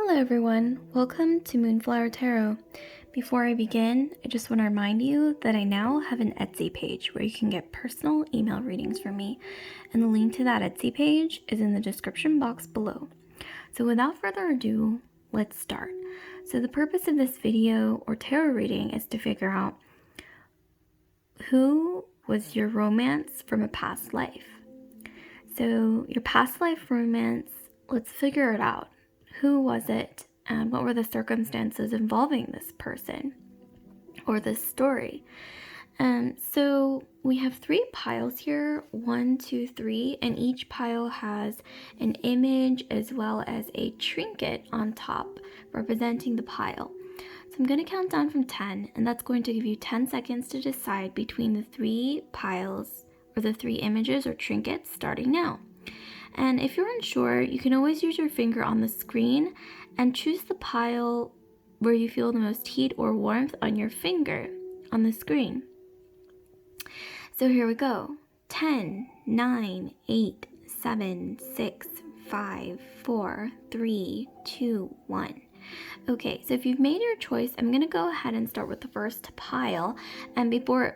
Hello everyone, welcome to Moonflower Tarot. Before I begin, I just want to remind you that I now have an Etsy page where you can get personal email readings from me, and the link to that Etsy page is in the description box below. So without further ado, let's start. So the purpose of this video or tarot reading is to figure out who was your romance from a past life. So your past life romance, let's figure it out. Who was it, and what were the circumstances involving this person or this story? So we have 3 piles here, 1, 2, 3, and each pile has an image as well as a trinket on top representing the pile. So I'm going to count down from 10, and that's going to give you 10 seconds to decide between the 3 piles or the 3 images or trinkets starting now. And if you're unsure, you can always use your finger on the screen and choose the pile where you feel the most heat or warmth on your finger on the screen. So here we go. 10, 9, 8, 7, 6, 5, 4, 3, 2, 1. Okay, so if you've made your choice, I'm going to go ahead and start with the first pile. And before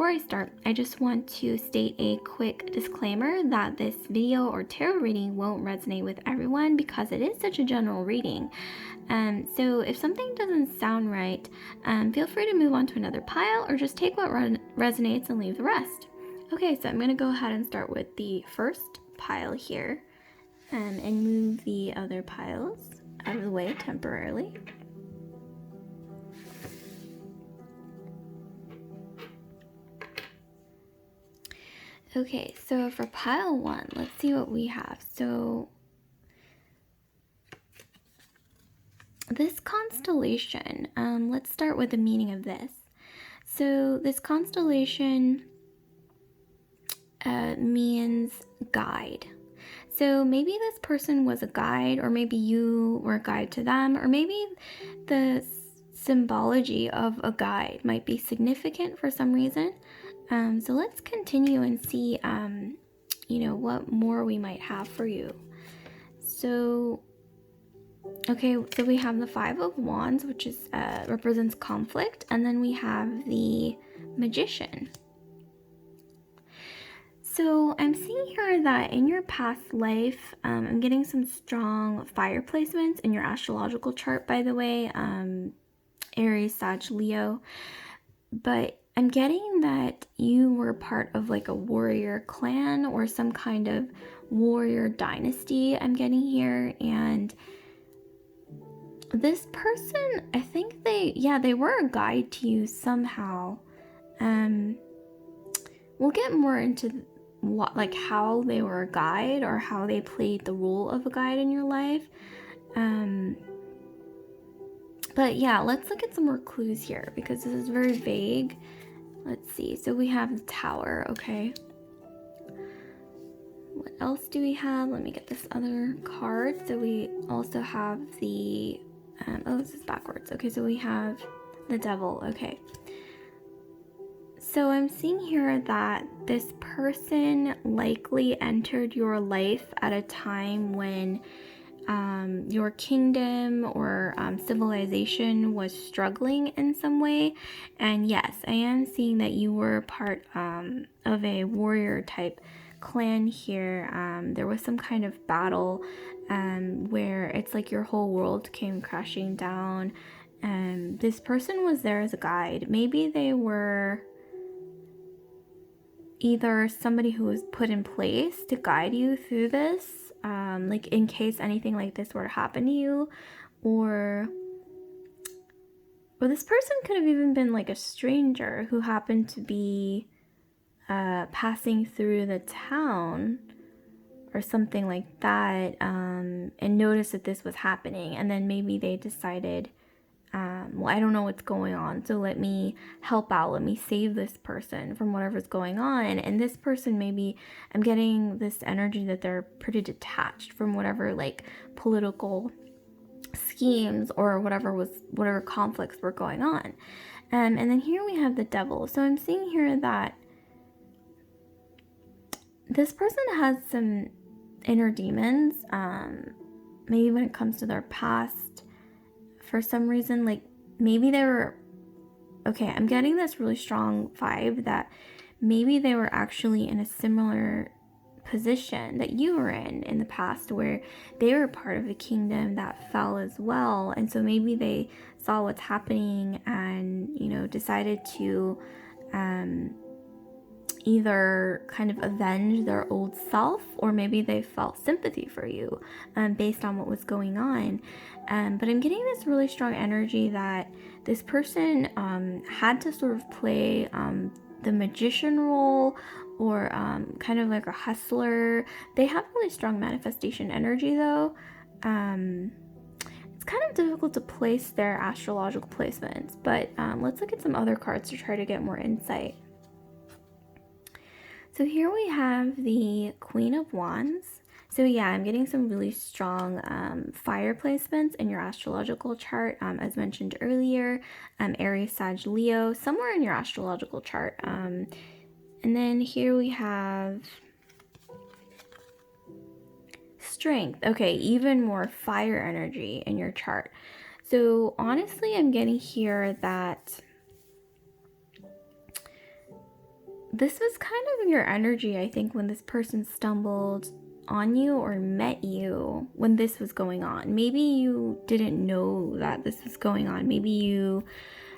I start, I just want to state a quick disclaimer that this video or tarot reading won't resonate with everyone because it is such a general reading. So if something doesn't sound right, feel free to move on to another pile or just take what resonates and leave the rest. Okay, so I'm going to go ahead and start with the first pile here and move the other piles out of the way temporarily. Okay, so for pile 1, let's see what we have. So this constellation, let's start with the meaning of this. So this constellation means guide. So maybe this person was a guide, or maybe you were a guide to them, or maybe the symbology of a guide might be significant for some reason. So let's continue and see, what more we might have for you. So, okay, so we have the 5 of Wands, which is represents conflict, and then we have the Magician. So I'm seeing here that in your past life, I'm getting some strong fire placements in your astrological chart, by the way, Aries, Sag, Leo. But I'm getting that you were part of like a warrior clan or some kind of warrior dynasty I'm getting here. And this person, I think they were a guide to you somehow. We'll get more into how they were a guide or how they played the role of a guide in your life. But yeah, let's look at some more clues here because this is very vague. Let's see. So we have the Tower, okay. What else do we have? Let me get this other card. So we also have the, this is backwards. Okay, so we have the Devil, okay. So I'm seeing here that this person likely entered your life at a time when your kingdom or civilization was struggling in some way. And yes, I am seeing that you were part of a warrior type clan here. There was some kind of battle where it's like your whole world came crashing down. And this person was there as a guide. Maybe they were either somebody who was put in place to guide you through this, like in case anything like this were to happen to you, or this person could have even been like a stranger who happened to be passing through the town or something like that, and noticed that this was happening, and then maybe they decided, I don't know what's going on, so let me help out, let me save this person from whatever's going on. And this person, maybe I'm getting this energy that they're pretty detached from whatever like political schemes or whatever conflicts were going on. And then here we have the Devil. So I'm seeing here that this person has some inner demons, maybe when it comes to their past, for some reason, like maybe they were, okay, I'm getting this really strong vibe that maybe they were actually in a similar position that you were in the past, where they were part of a kingdom that fell as well. And so maybe they saw what's happening and, you know, decided to either kind of avenge their old self, or maybe they felt sympathy for you based on what was going on. But I'm getting this really strong energy that this person had to sort of play the magician role, or kind of like a hustler. They have really strong manifestation energy though. It's kind of difficult to place their astrological placements, but let's look at some other cards to try to get more insight. So here we have the Queen of Wands. So yeah, I'm getting some really strong fire placements in your astrological chart, as mentioned earlier, Aries, Sag, Leo, somewhere in your astrological chart. And then here we have Strength. Okay, even more fire energy in your chart. So honestly, I'm getting here that this was kind of your energy, I think, when this person stumbled on you or met you when this was going on. Maybe you didn't know that this was going on. Maybe you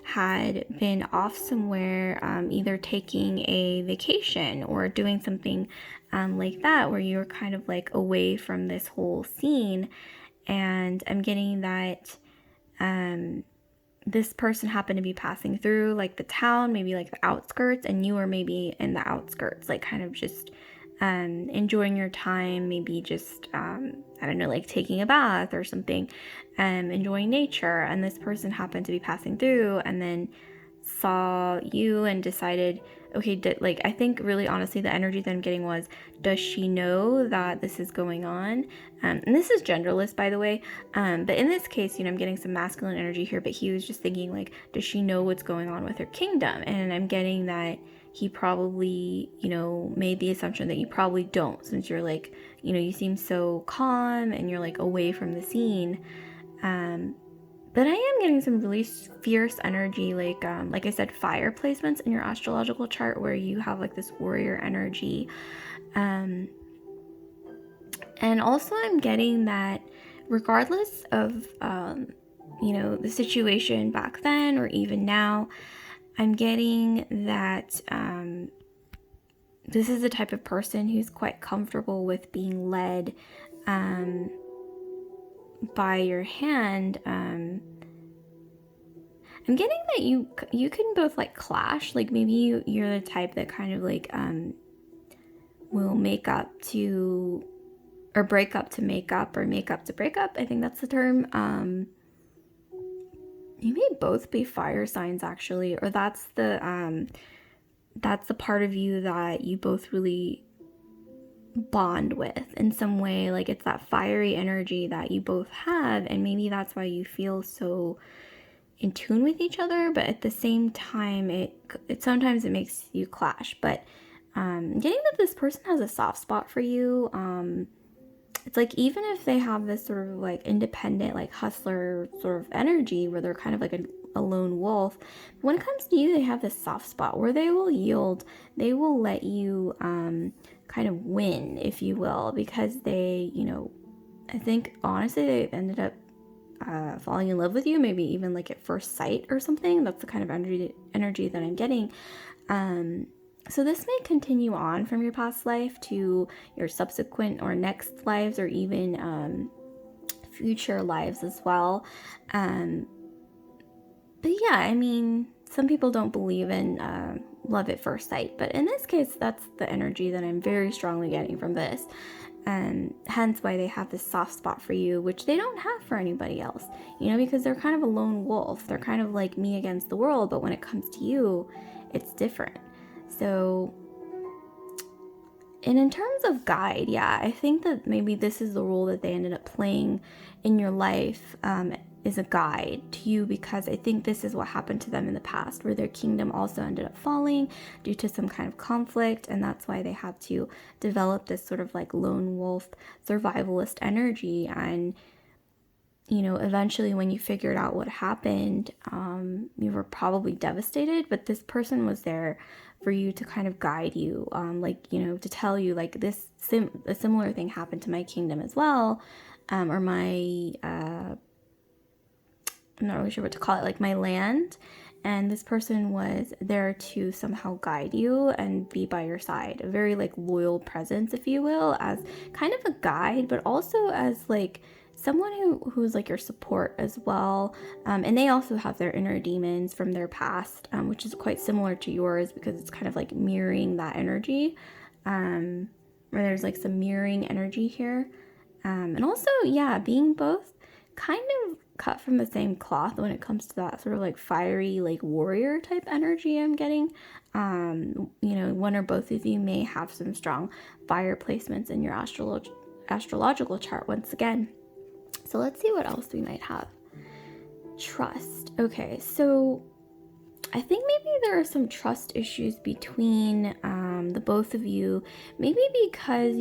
had been off somewhere, either taking a vacation or doing something like that, where you were kind of like away from this whole scene. And I'm getting that this person happened to be passing through like the town, maybe like the outskirts, and you were maybe in the outskirts, like kind of just enjoying your time, maybe just I don't know, like taking a bath or something, enjoying nature, and this person happened to be passing through and then saw you and decided, okay, like I think really honestly the energy that I'm getting was, does she know that this is going on? And this is genderless, by the way, but in this case, you know, I'm getting some masculine energy here, but he was just thinking like, does she know what's going on with her kingdom? And I'm getting that he probably, you know, made the assumption that you probably don't, since you're like, you know, you seem so calm and you're like away from the scene. But I am getting some really fierce energy, like I said, fire placements in your astrological chart, where you have like this warrior energy. And also I'm getting that regardless of, you know, the situation back then or even now, I'm getting that this is the type of person who's quite comfortable with being led by your hand. I'm getting that you can both like clash, like maybe you're the type that kind of like will make up to, or break up to make up, or make up to break up. I think that's the term. You may both be fire signs actually, or that's the part of you that you both really bond with in some way. Like it's that fiery energy that you both have, and maybe that's why you feel so in tune with each other, but at the same time it sometimes it makes you clash. But getting that this person has a soft spot for you. It's like, even if they have this sort of like independent, like hustler sort of energy where they're kind of like a lone wolf, when it comes to you, they have this soft spot where they will yield, they will let you kind of win, if you will, because they, you know, I think honestly they ended up falling in love with you, maybe even like at first sight or something. That's the kind of energy that I'm getting. So this may continue on from your past life to your subsequent or next lives, or even future lives as well. But yeah, I mean, some people don't believe in love at first sight, but in this case, that's the energy that I'm very strongly getting from this. And hence why they have this soft spot for you, which they don't have for anybody else, you know, because they're kind of a lone wolf. They're kind of like me against the world, but when it comes to you, it's different. So, and in terms of guide, yeah, I think that maybe this is the role that they ended up playing in your life, is a guide to you, because I think this is what happened to them in the past, where their kingdom also ended up falling due to some kind of conflict, and that's why they had to develop this sort of like lone wolf survivalist energy. And eventually when you figured out what happened, you were probably devastated, but this person was there for you to kind of guide you, to tell you like a similar thing happened to my kingdom as well, or my, I'm not really sure what to call it, like my land. And this person was there to somehow guide you and be by your side, a very like loyal presence, if you will, as kind of a guide, but also as like someone who's like your support as well. And they also have their inner demons from their past, which is quite similar to yours, because it's kind of like mirroring that energy, where there's like some mirroring energy here. And also, yeah, being both kind of cut from the same cloth when it comes to that sort of like fiery, like warrior type energy I'm getting. One or both of you may have some strong fire placements in your astrological chart once again. So let's see what else we might have. Trust. Okay, so I think maybe there are some trust issues between the both of you. Maybe because,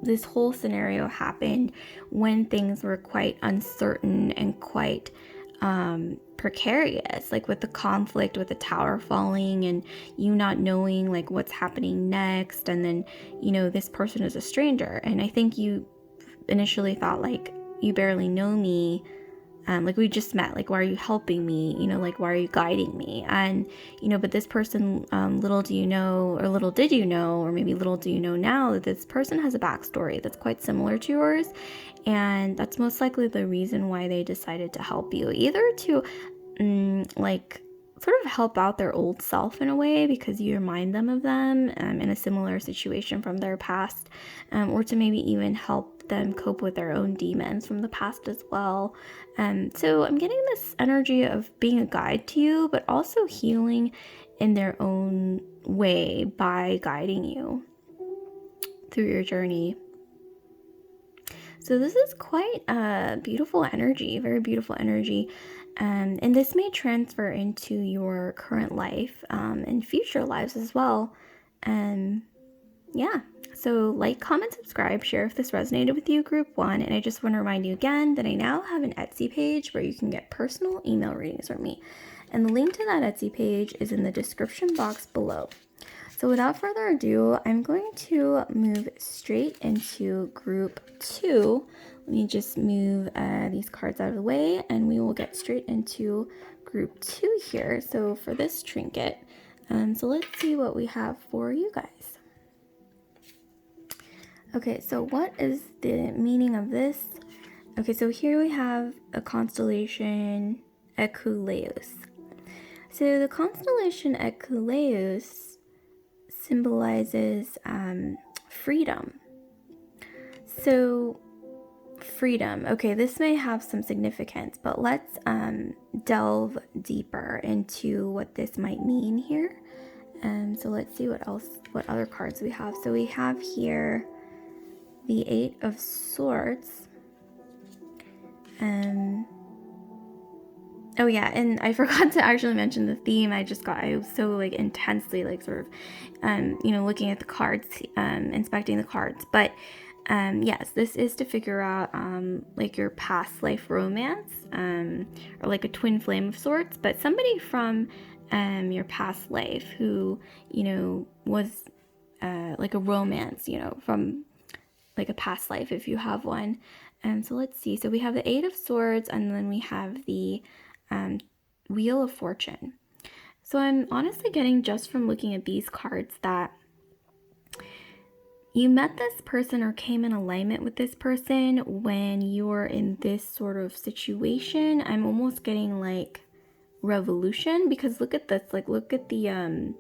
this whole scenario happened when things were quite uncertain and quite precarious, like with the conflict with the tower falling and you not knowing like what's happening next. And then, this person is a stranger. And I think you initially thought like, you barely know me. Like we just met, like, why are you helping me? Like, why are you guiding me? And, but this person, little do you know, or little did you know, or maybe little do you know now, that this person has a backstory that's quite similar to yours. And that's most likely the reason why they decided to help you, either to, sort of help out their old self in a way, because you remind them of them in a similar situation from their past, or to maybe even help them cope with their own demons from the past as well. So I'm getting this energy of being a guide to you, but also healing in their own way by guiding you through your journey. So this is quite a beautiful energy, very beautiful energy. And this may transfer into your current life and future lives as well. Yeah, so like, comment, subscribe, share if this resonated with you, group 1. And I just want to remind you again that I now have an Etsy page where you can get personal email readings from me. And the link to that Etsy page is in the description box below. So without further ado, I'm going to move straight into group 2. Let me just move these cards out of the way and we will get straight into group 2 here. So for this trinket, so let's see what we have for you guys. Okay, so what is the meaning of this? Okay, so here we have a constellation Eculeus. So the constellation Eculeus symbolizes freedom. So freedom. Okay, this may have some significance, but let's delve deeper into what this might mean here. So let's see what other cards we have. So we have here the 8 of Swords. Oh yeah, and I forgot to actually mention the theme. I was so like intensely like sort of, looking at the cards, inspecting the cards. But yes, this is to figure out like your past life romance, or like a twin flame of sorts. But somebody from your past life who was like a romance, from like a past life if you have one. So let's see. So we have the 8 of Swords, and then we have the Wheel of Fortune. So I'm honestly getting, just from looking at these cards, that you met this person or came in alignment with this person when you were in this sort of situation. I'm almost getting like revolution, because look at this, like look at the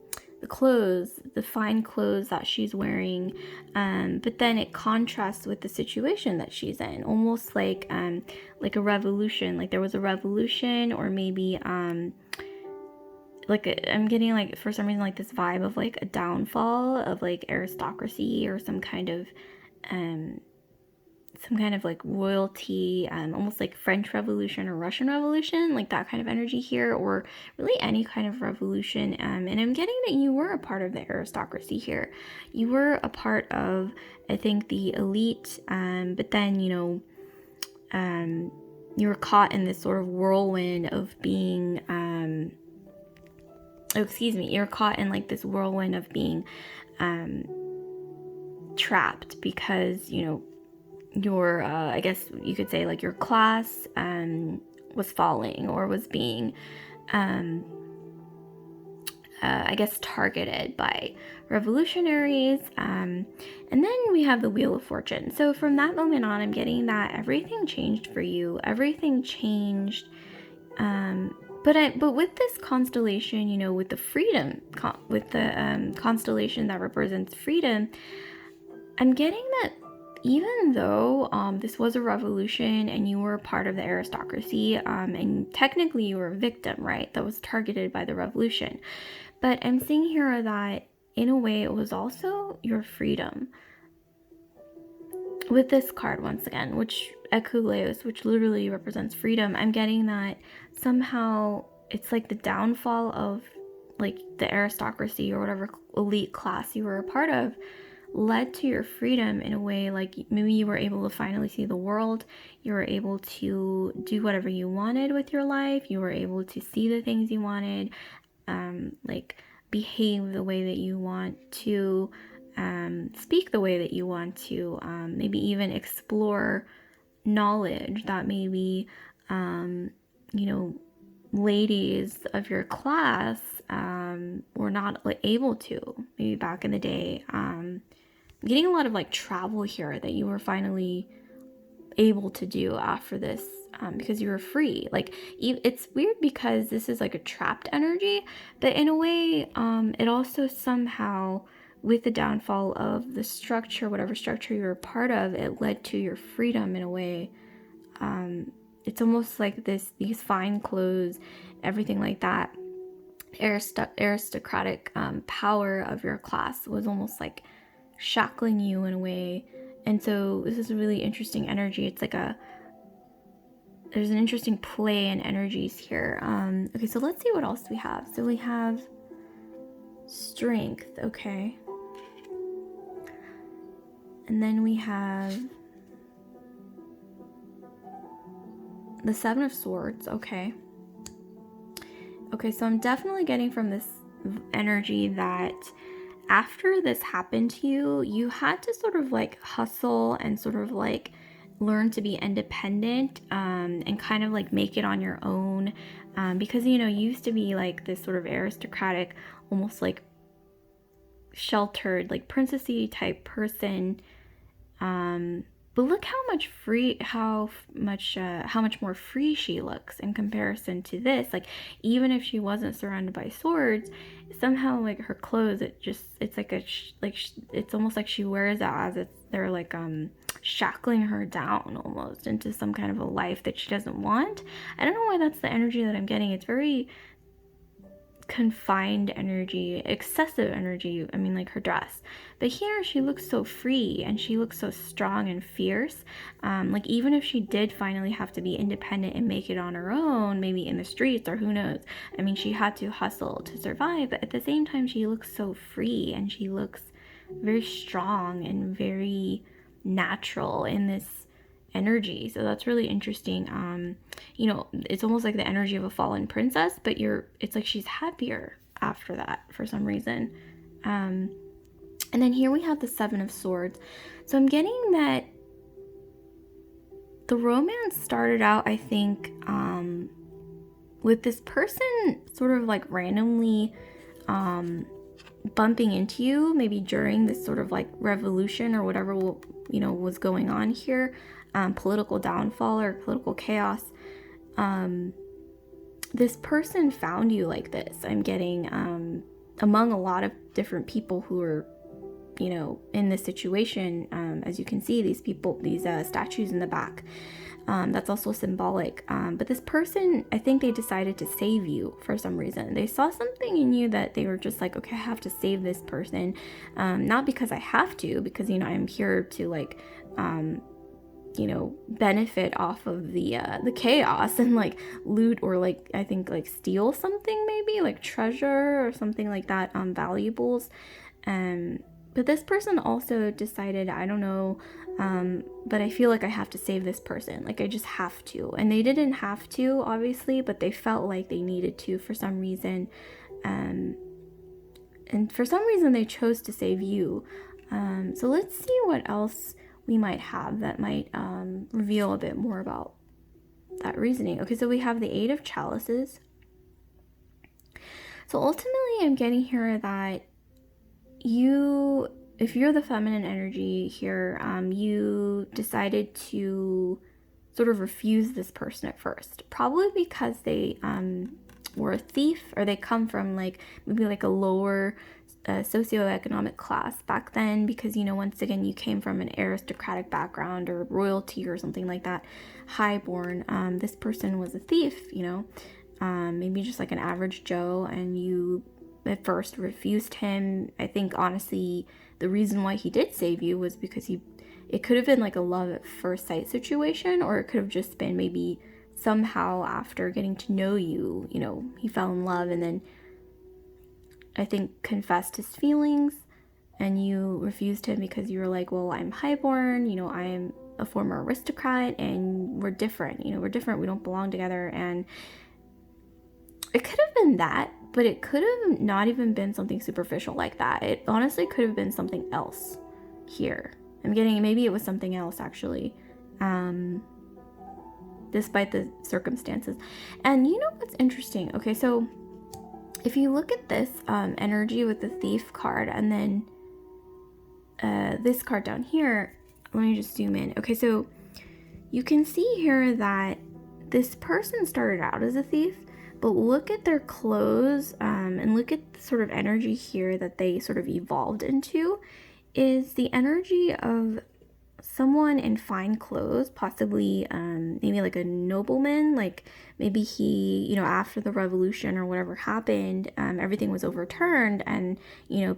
clothes, the fine clothes that she's wearing, but then it contrasts with the situation that she's in, almost like a revolution, like there was a revolution, or maybe I'm getting like, for some reason, like this vibe of like a downfall of like aristocracy or some kind of some kind of like royalty, almost like French Revolution or Russian Revolution, like that kind of energy here, or really any kind of revolution. And I'm getting that you were a part of the aristocracy here. You were a part of, I think, the elite, but then, you were caught in this sort of whirlwind of being, you're caught in like this whirlwind of being trapped because, your I guess you could say like your class was falling or was being I guess targeted by revolutionaries, and then we have the Wheel of Fortune. So from that moment on, I'm getting that everything changed for you. Everything changed, but with this constellation, with the freedom, with the constellation that represents freedom, I'm getting that even though this was a revolution and you were a part of the aristocracy, and technically you were a victim, right, that was targeted by the revolution, but I'm seeing here that in a way it was also your freedom. With this card, once again, which Ekuleos, which literally represents freedom, I'm getting that somehow it's like the downfall of like the aristocracy or whatever elite class you were a part of led to your freedom in a way. Like maybe you were able to finally see the world, you were able to do whatever you wanted with your life, you were able to see the things you wanted, like behave the way that you want to, speak the way that you want to, maybe even explore knowledge that maybe ladies of your class were not able to, maybe back in the day. Getting a lot of like travel here that you were finally able to do after this, because you were free. Like it's weird because this is like a trapped energy, but in a way it also somehow, with the downfall of the structure, whatever structure you were a part of, it led to your freedom in a way. It's almost like these fine clothes, everything like that, aristocratic power of your class was almost like shackling you in a way. And so this is a really interesting energy. It's like there's an interesting play in energies here. Okay, so let's see what else we have. So we have strength, okay. And then we have the Seven of Swords, okay. Okay, so I'm definitely getting from this energy that after this happened to you, you had to sort of like hustle and sort of like learn to be independent, and kind of like make it on your own, because you used to be like this sort of aristocratic, almost like sheltered, like princessy type person, but look how much more free she looks in comparison to this. Like even if she wasn't surrounded by swords, somehow like her clothes, it's like it's almost like she wears it as if they're like shackling her down almost into some kind of a life that she doesn't want. I don't know why that's the energy that I'm getting. It's very confined energy, excessive energy. I mean, like her dress, but here she looks so free and she looks so strong and fierce. Like even if she did finally have to be independent and make it on her own, maybe in the streets or who knows, I mean, she had to hustle to survive, but at the same time she looks so free and she looks very strong and very natural in this energy. So that's really interesting. It's almost like the energy of a fallen princess, but it's like she's happier after that for some reason. And then here we have the Seven of Swords. So I'm getting that the romance started out, I think, with this person sort of like randomly bumping into you, maybe during this sort of like revolution or whatever was going on here, political downfall or political chaos. This person found you like this. I'm getting among a lot of different people who are in this situation. As you can see, these statues in the back, that's also symbolic, but this person, I think they decided to save you for some reason. They saw something in you that they were just like, okay, I have to save this person, not because I have to, because I'm here to like benefit off of the chaos and like loot or like I think like steal something, maybe like treasure or something like that, valuables. But this person also decided, I don't know, but I feel like I have to save this person. Like I just have to. And they didn't have to, obviously, but they felt like they needed to for some reason. And for some reason they chose to save you. So let's see what else we might have that might reveal a bit more about that reasoning. Okay, so we have the Eight of Chalices. So ultimately I'm getting here that you, if you're the feminine energy here, you decided to sort of refuse this person at first, probably because they were a thief, or they come from like maybe like a lower socioeconomic class back then, because once again you came from an aristocratic background or royalty or something like that, highborn. This person was a thief, maybe just like an average Joe, and you at first refused him. I think honestly the reason why he did save you was because it could have been like a love at first sight situation, or it could have just been maybe somehow after getting to know you, he fell in love and then I think confessed his feelings, and you refused him because you were like, well, I'm highborn, I'm a former aristocrat, and we're different, we don't belong together. And it could have been that, but it could have not even been something superficial like that. It honestly could have been something else here. I'm getting, maybe it was something else actually, despite the circumstances. And what's interesting? Okay, so if you look at this energy with the Thief card, and then this card down here, let me just zoom in. Okay, so you can see here that this person started out as a thief, but look at their clothes, and look at the sort of energy here that they sort of evolved into, is the energy of someone in fine clothes, possibly maybe like a nobleman, like maybe he, after the revolution or whatever happened, everything was overturned, and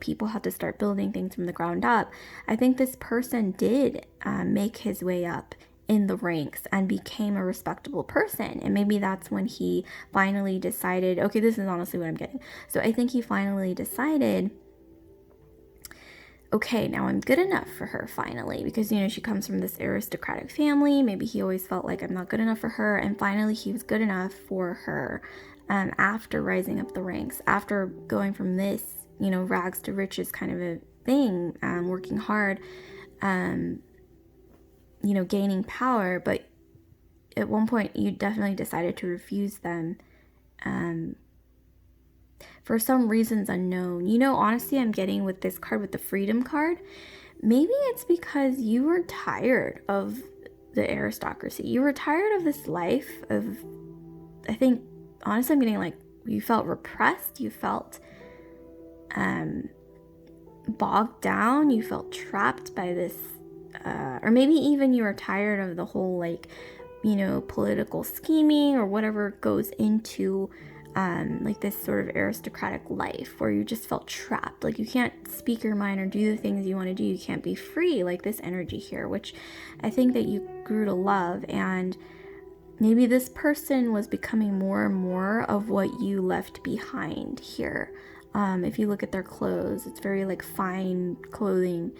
people had to start building things from the ground up. I think this person did make his way up in the ranks and became a respectable person, and maybe that's when he finally decided, okay, this is honestly what I'm getting. So I think he finally decided, okay, now I'm good enough for her finally, because she comes from this aristocratic family. Maybe he always felt like I'm not good enough for her, and finally he was good enough for her, after rising up the ranks, after going from this rags to riches kind of a thing, working hard, gaining power. But at one point you definitely decided to refuse them, for some reasons unknown. Honestly, I'm getting with this card, with the Freedom card, maybe it's because you were tired of the aristocracy. You were tired of this life of, I think, honestly, I'm getting like, you felt repressed, you felt bogged down, you felt trapped by this, or maybe even you were tired of the whole like, political scheming or whatever goes into like this sort of aristocratic life, where you just felt trapped. Like you can't speak your mind or do the things you want to do. You can't be free, like this energy here, which I think that you grew to love. And maybe this person was becoming more and more of what you left behind here. If you look at their clothes, it's very like fine clothing.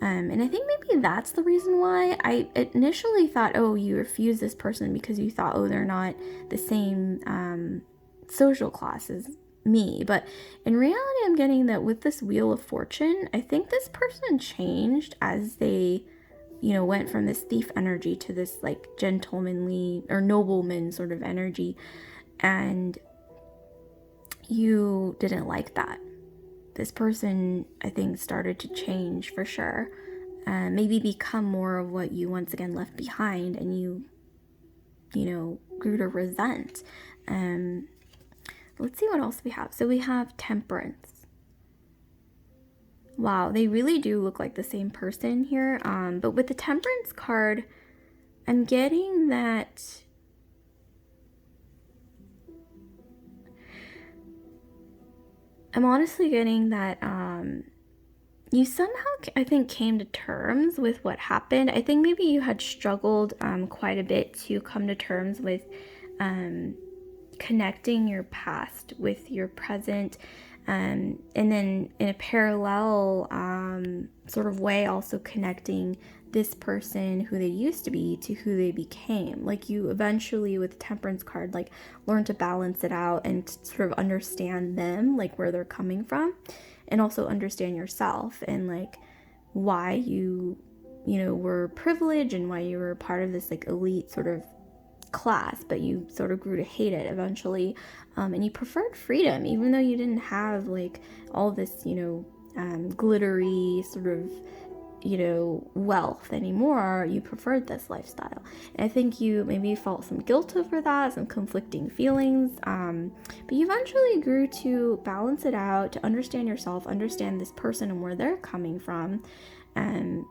And I think maybe that's the reason why I initially thought, oh, you refused this person because you thought, oh, they're not the same social class as me. But in reality, I'm getting that with this Wheel of Fortune, I think this person changed as they, went from this thief energy to this like gentlemanly or nobleman sort of energy. And you didn't like that. This person, I think, started to change for sure. Maybe become more of what you once again left behind, and you grew to resent. Let's see what else we have. So we have Temperance. Wow, they really do look like the same person here. But with the Temperance card, I'm getting that I'm honestly getting that you somehow, I think, came to terms with what happened. I think maybe you had struggled quite a bit to come to terms with connecting your past with your present, and then in a parallel sort of way also connecting this person who they used to be to who they became. Like, you eventually, with the Temperance card, like, learn to balance it out and sort of understand them, like where they're coming from, and also understand yourself and like why you were privileged and why you were part of this like elite sort of class, but you sort of grew to hate it eventually, and you preferred freedom even though you didn't have like all this glittery sort of wealth anymore. You preferred this lifestyle, and I think you maybe felt some guilt over that, some conflicting feelings, but you eventually grew to balance it out, to understand yourself, understand this person and where they're coming from. And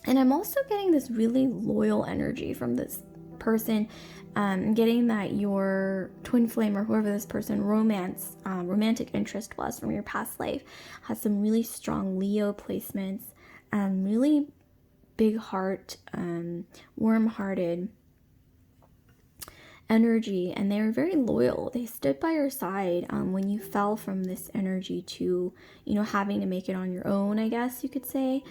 I'm also getting this really loyal energy from this person. Getting that your twin flame, or whoever this person romantic interest was from your past life, has some really strong Leo placements, really big heart, warm-hearted energy, and they were very loyal. They stood by your side when you fell from this energy to, having to make it on your own, I guess you could say.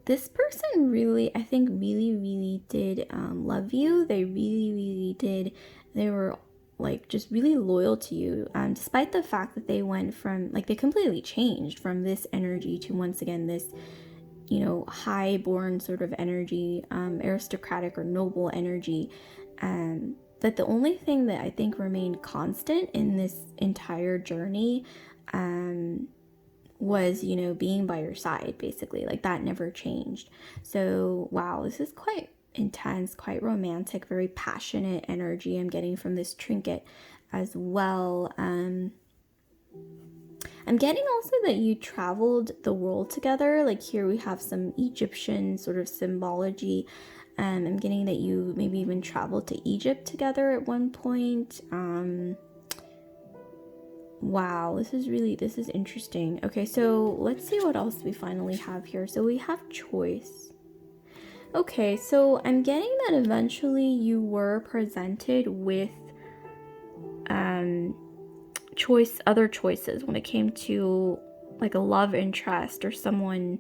This person really, I think, really did love you. They really did. They were like just really loyal to you, despite the fact that they went from, like, they completely changed from this energy to, once again, this, high-born sort of energy, aristocratic or noble energy. That the only thing that I think remained constant in this entire journey was, being by your side, basically. Like, that never changed. So, wow, this is quite intense, quite romantic, very passionate energy I'm getting from this trinket as well. I'm getting also that you traveled the world together. Like, here we have some Egyptian sort of symbology. I'm getting that you maybe even traveled to Egypt together at one point. Wow, this is interesting. Okay, so let's see what else we finally have here. So we have choice. Okay, so I'm getting that eventually you were presented with other choices when it came to like a love interest or someone,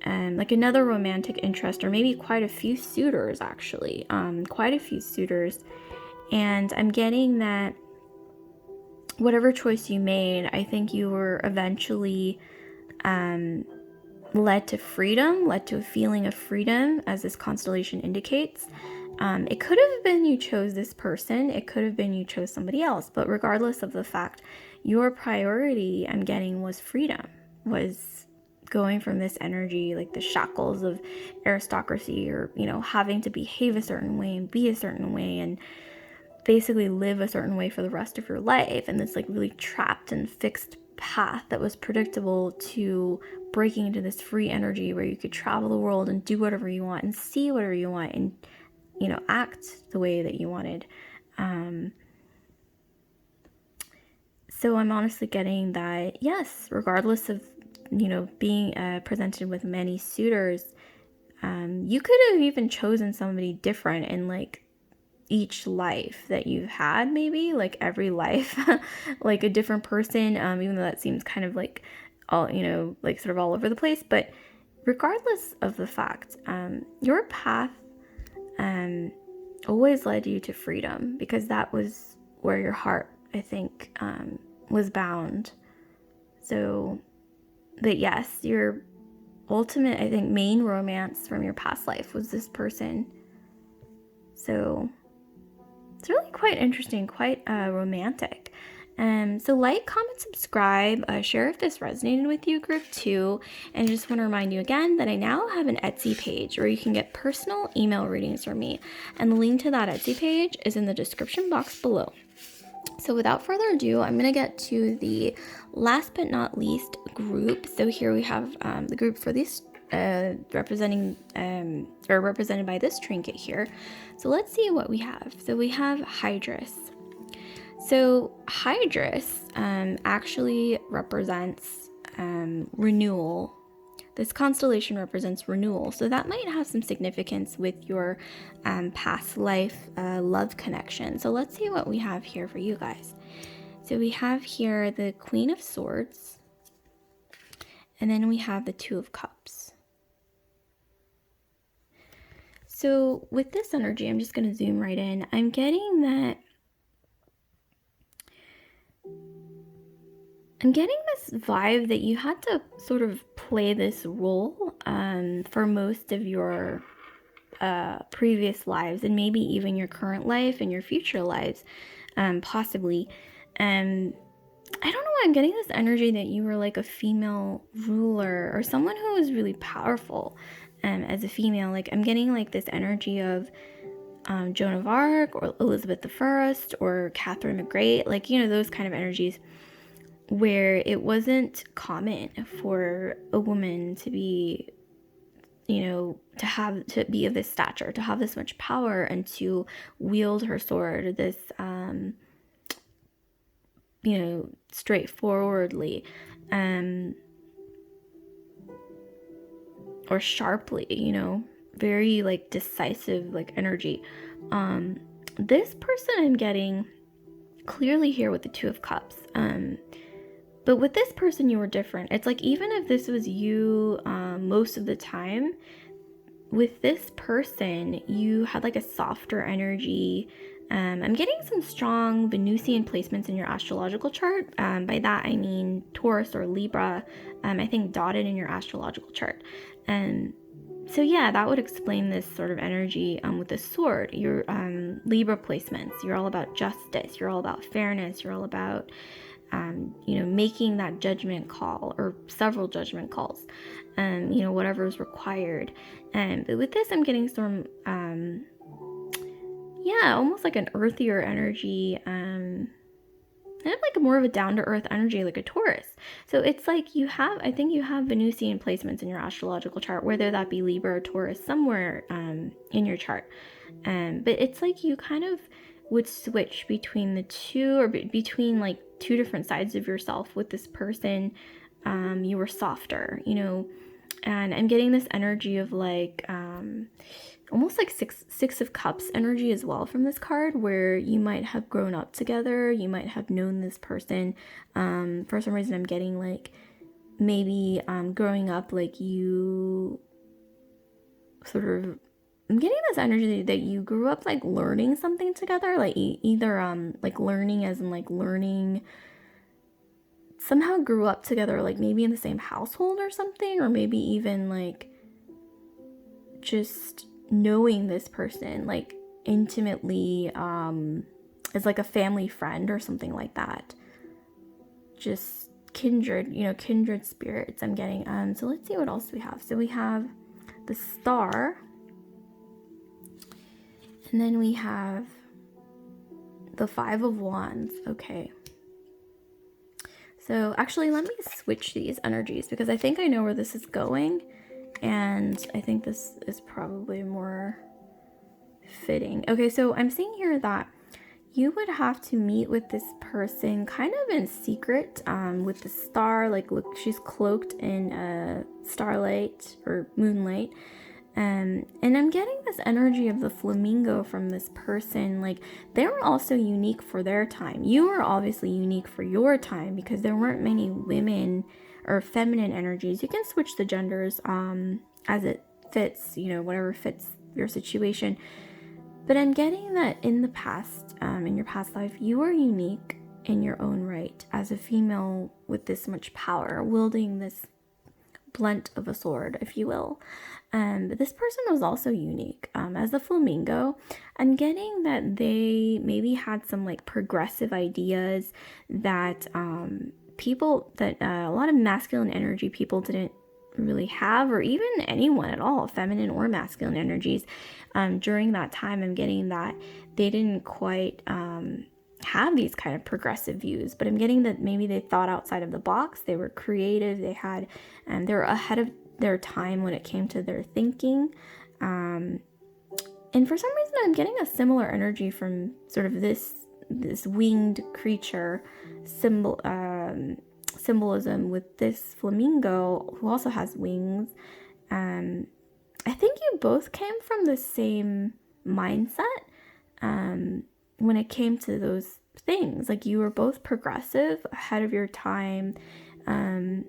like another romantic interest, or maybe quite a few suitors actually, quite a few suitors. And I'm getting that whatever choice you made, I think you were eventually led to freedom, led to a feeling of freedom, as this constellation indicates. It could have been you chose this person, it could have been you chose somebody else, but regardless of the fact, your priority, I'm getting, was freedom, was going from this energy, like the shackles of aristocracy, or, having to behave a certain way and be a certain way and basically live a certain way for the rest of your life, and this like really trapped and fixed path that was predictable, to breaking into this free energy where you could travel the world and do whatever you want and see whatever you want and act the way that you wanted. So I'm honestly getting that, yes, regardless of being presented with many suitors, you could have even chosen somebody different in like each life that you've had, maybe like every life, like a different person, even though that seems kind of like all, like sort of all over the place. But regardless of the fact, your path always led you to freedom, because that was where your heart, I think, was bound. So, but yes, your ultimate, I think, main romance from your past life was this person. So it's really quite interesting, quite romantic. So like, comment, subscribe, share if this resonated with you, group 2. And I just want to remind you again that I now have an Etsy page where you can get personal email readings from me. And the link to that Etsy page is in the description box below. So without further ado, I'm going to get to the last but not least group. So here we have the group for this represented by this trinket here. So let's see what we have. So we have Hydrus. So Hydrus actually represents renewal. This constellation represents renewal, so that might have some significance with your past life love connection. So let's see what we have here for you guys. So we have here the Queen of Swords, and then we have the Two of Cups. So with this energy, I'm just going to zoom right in. I'm getting this vibe that you had to sort of play this role for most of your previous lives, and maybe even your current life and your future lives, possibly. I don't know why I'm getting this energy that you were like a female ruler or someone who was really powerful as a female. Like I'm getting like this energy of Joan of Arc or Elizabeth I or Catherine the Great, like, you know, those kind of energies where it wasn't common for a woman to be, you know, to be of this stature, to have this much power and to wield her sword this you know, straightforwardly or sharply, you know, very like decisive like energy. This person I'm getting clearly here with the Two of Cups, but with this person you were different. It's like even if this was you most of the time, with this person you had like a softer energy. I'm getting some strong Venusian placements in your astrological chart. By that I mean Taurus or Libra, I think dotted in your astrological chart. So yeah, that would explain this sort of energy with the sword. Your Libra placements, you're all about justice, you're all about fairness, you're all about you know, making that judgment call or several judgment calls, you know, whatever is required. But with this, I'm getting some, yeah, almost like an earthier energy, and like more of a down-to-earth energy, like a Taurus. So it's like I think you have Venusian placements in your astrological chart, whether that be Libra or Taurus, somewhere in your chart. But it's like you kind of would switch between the two, or between like two different sides of yourself with this person. You were softer, you know, and I'm getting this energy of like almost like six of cups energy as well from this card, where you might have grown up together, you might have known this person. For some reason I'm getting like maybe growing up, like you sort of, I'm getting this energy that you grew up like learning something together, like either like learning as in like learning, somehow grew up together, like maybe in the same household or something, or maybe even like just knowing this person like intimately as like a family friend or something like that. Just kindred, you know, kindred spirits I'm getting. So let's see what else we have. So we have the Star, and then we have the Five of Wands. Okay. So actually, let me switch these energies because I think I know where this is going, and I think this is probably more fitting. Okay, so I'm seeing here that you would have to meet with this person kind of in secret, with the Star, like look, she's cloaked in starlight or moonlight. And I'm getting this energy of the flamingo from this person. Like they were also unique for their time. You were obviously unique for your time because there weren't many women or feminine energies. You can switch the genders as it fits, you know, whatever fits your situation. But I'm getting that in the past, in your past life, you were unique in your own right as a female with this much power, wielding this blunt of a sword, if you will. But this person was also unique. As the flamingo, I'm getting that they maybe had some like progressive ideas that people, that a lot of masculine energy people didn't really have, or even anyone at all, feminine or masculine energies. During that time, I'm getting that they didn't quite have these kind of progressive views, but I'm getting that maybe they thought outside of the box. They were creative. They had, they were ahead of their time when it came to their thinking. And for some reason, I'm getting a similar energy from sort of this this winged creature symbolism with this flamingo who also has wings. I think you both came from the same mindset when it came to those things. Like, you were both progressive, ahead of your time.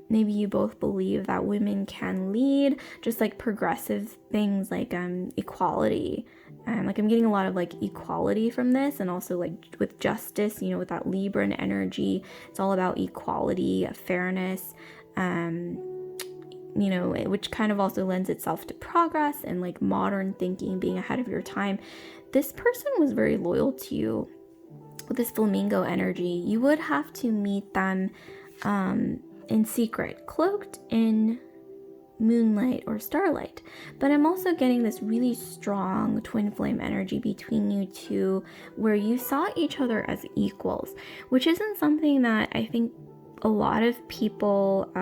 Maybe you both believe that women can lead, just like progressive things like equality. Like, I'm getting a lot of like equality from this, and also like with justice, with that Libran energy, it's all about equality, fairness, which kind of also lends itself to progress and like modern thinking, being ahead of your time. This person was very loyal to you with this flamingo energy. You would have to meet them in secret, cloaked in moonlight or starlight. But I'm also getting this really strong twin flame energy between you two, where you saw each other as equals, which isn't something that I think a lot of people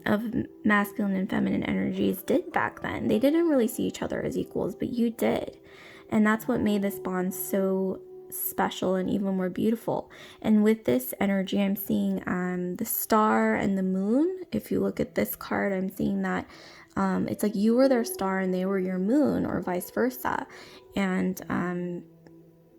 of masculine and feminine energies did back then. They didn't really see each other as equals, but you did. And that's what made this bond so special and even more beautiful. And with this energy, I'm seeing the star and the moon. If you look at this card, I'm seeing that it's like you were their star and they were your moon, or vice versa. And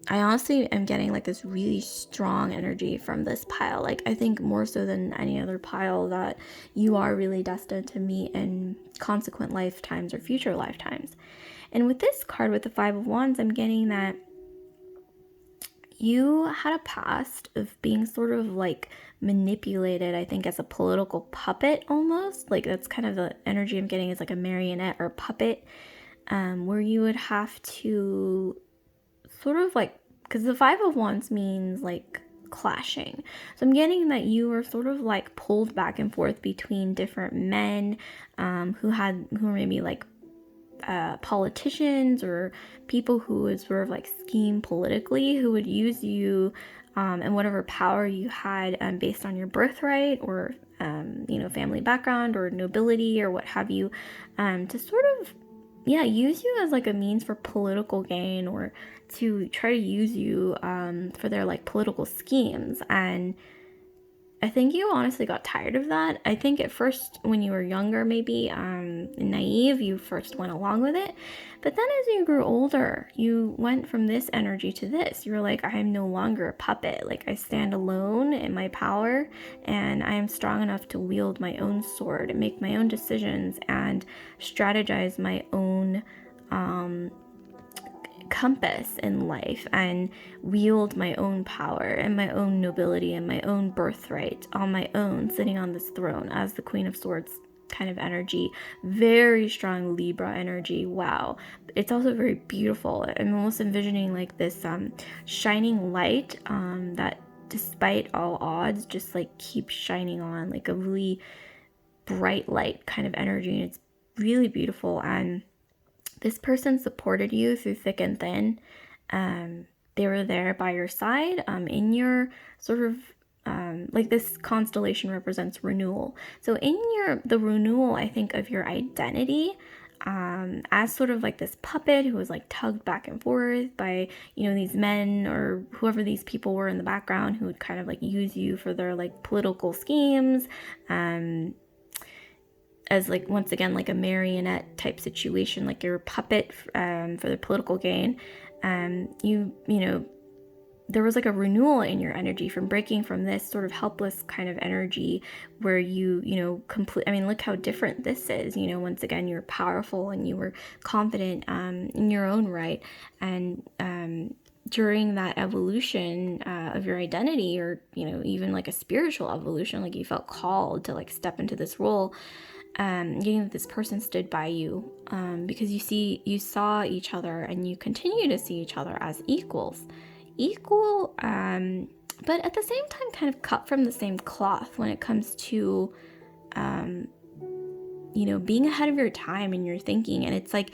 I honestly am getting like this really strong energy from this pile. Like, I think more so than any other pile that you are really destined to meet in consequent lifetimes or future lifetimes. And with this card, with the Five of Wands, I'm getting that you had a past of being sort of like manipulated, I think, as a political puppet almost. Like, that's kind of the energy I'm getting, is like a marionette or puppet, where you would have to sort of like, because the Five of Wands means like clashing. So I'm getting that you were sort of like pulled back and forth between different men who were maybe like politicians or people who would sort of like scheme politically, who would use you and whatever power you had based on your birthright or family background or nobility or what have you, to sort of use you as like a means for political gain, or to try to use you for their like political schemes. And I think you honestly got tired of that. I think at first, when you were younger, maybe naive, you first went along with it. But then as you grew older, you went from this energy to this. You were like, I am no longer a puppet. Like, I stand alone in my power, and I am strong enough to wield my own sword and make my own decisions and strategize my own compass in life, and wield my own power and my own nobility and my own birthright on my own, sitting on this throne as the Queen of Swords kind of energy. Very strong Libra energy. Wow. It's also very beautiful. I'm almost envisioning like this shining light that, despite all odds, just like keeps shining on, like a really bright light kind of energy. And it's really beautiful. And this person supported you through thick and thin. They were there by your side in your sort of, like, this constellation represents renewal. So in the renewal, I think, of your identity, as sort of like this puppet who was like tugged back and forth by, these men or whoever these people were in the background who would kind of like use you for their like political schemes, as like, once again, like a marionette type situation, like you're a puppet for the political gain. There was like a renewal in your energy from breaking from this sort of helpless kind of energy where look how different this is. Once again, you're powerful and you were confident in your own right. And during that evolution of your identity, or, even like a spiritual evolution, like you felt called to like step into this role, getting that this person stood by you, because you saw each other and you continue to see each other as equal, but at the same time kind of cut from the same cloth when it comes to, being ahead of your time and your thinking. And it's like,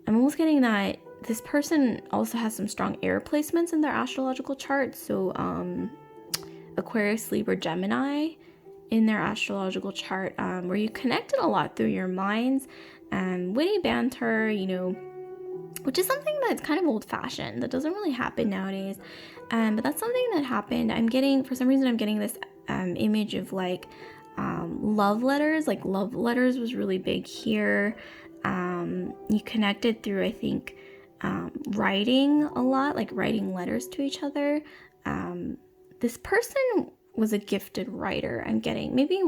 I'm almost getting that this person also has some strong air placements in their astrological chart. So Aquarius, Libra, Gemini in their astrological chart, where you connected a lot through your minds, witty banter, which is something that's kind of old-fashioned. That doesn't really happen nowadays. But that's something that happened. For some reason, I'm getting this image of like love letters. Like love letters was really big here. You connected through, I think, writing a lot, like writing letters to each other. This person was a gifted writer. I'm getting maybe